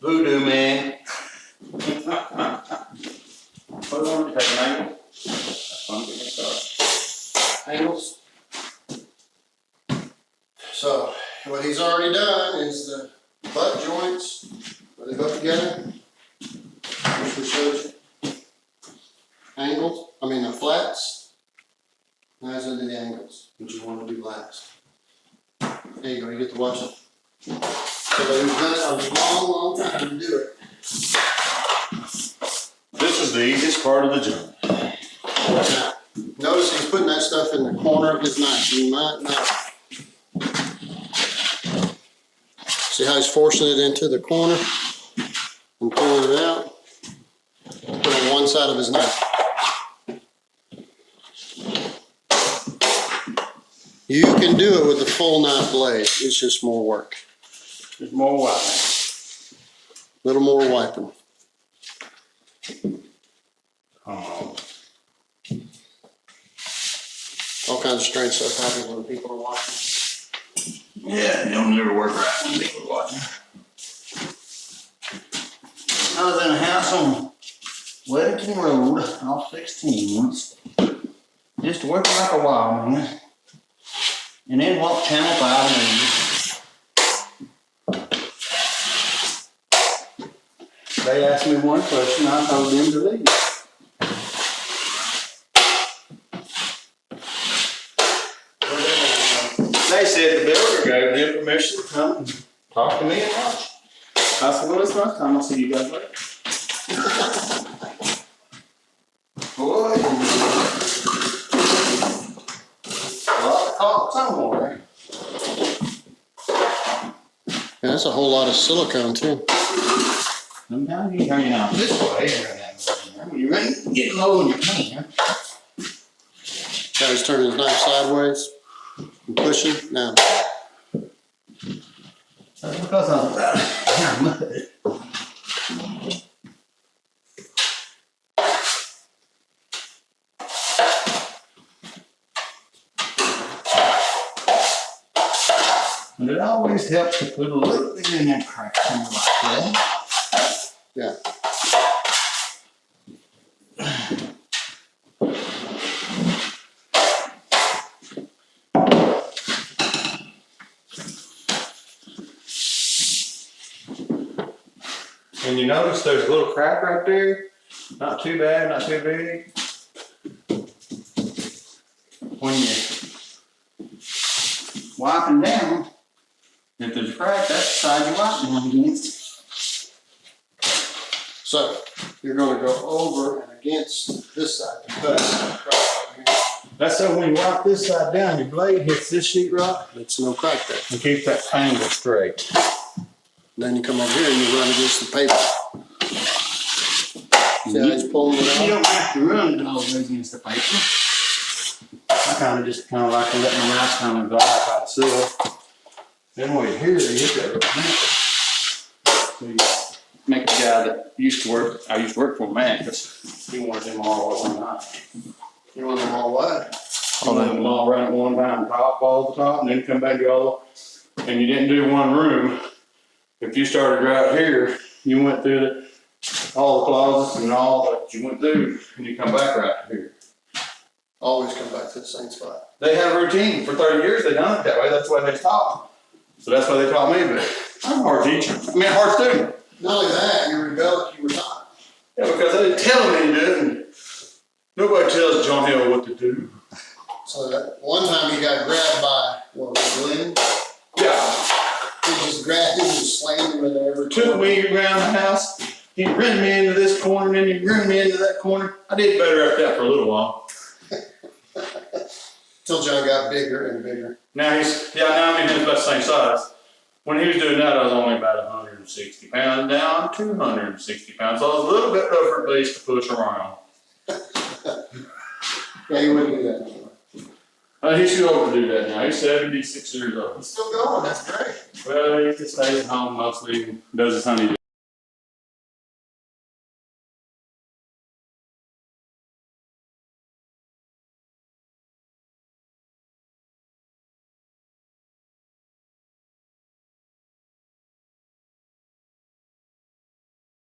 Voodoo man. Put it on, take an angle. That's fun, get me started. Angles. So what he's already done is the butt joints where they butt together, which we showed you. Angles, the flats. Now he's gonna do the angles, which you want to do last. There you go, you get to watch it. So we've done it a long time to do it. This is the easiest part of the job. Now, notice he's putting that stuff in the corner of his knife. You might not. See how he's forcing it into the corner and pulling it out? Put it on one side of his knife. You can do it with a full knife blade. It's just more work. There's more wiping. A little more wiping. Oh. All kinds of strange stuff happens when people are watching. Yeah, it'll never work right when people are watching. I was in a house on Weddington Road off 16 once. Just working like a wild man. And then walked Channel 5 and they asked me one question, I told them to leave. They said the builder gave them permission to come and talk to me and watch. I said, well, it's my time. I'll see you guys later. Boy, a lot of talk somewhere. Yeah, that's a whole lot of silicone too. Sometimes you turn it out this way. When you're ready to get low in your hand. Now he's turning his knife sideways and pushing. Now. That's because I'm about mud. And it always helps to put a little bit in that crack like that. Yeah. And you notice there's a little crack right there. Not too bad, not too big. When you're wiping down, if there's a crack, that's the side you're wiping against. So you're going to go over and against this side. That's so when you wipe this side down, your blade hits this sheetrock. There's no crack there. And keep that angle straight. Then you come over here and you run against the paper. See how he's pulling it You out? don't have to run it all the way against the paper. I kind of like to let my knife kind of glide by itself. Then when you hear it, you hit that right. So you make a guy that used to work, I used to work for Matt, because he wanted them all at one time. You want them all wide? He wanted them all right at one time, top, all the top, and then come back to all, and you didn't do one room. If you started right here, you went through all the closets and all that you went through, and you come back right here. Always come back to the same spot. They had a routine. For 30 years, they done it that way. That's the way they taught. So that's why they taught me, but I'm a hard teacher. A hard student. Not only that, you rebelled, you were taught. Yeah, because they didn't tell me to do it. And nobody tells John Hill what to do. So that one time you got grabbed by, what was it, Glenn? Yeah. He just grabbed him and slammed him in there. Took me around the house. He ran me into this corner, and then he ran me into that corner. I did better after that for a little while. Till John got bigger and bigger. Now he's about the same size. When he was doing that, I was only about 160 pounds, down 260 pounds. So I was a little bit rougher at least to push around. Yeah, he wouldn't do that anymore. He's too old to do that now. He's 76 years old. He's still going, that's great. Well, he just stays at home mostly and does his honeydew.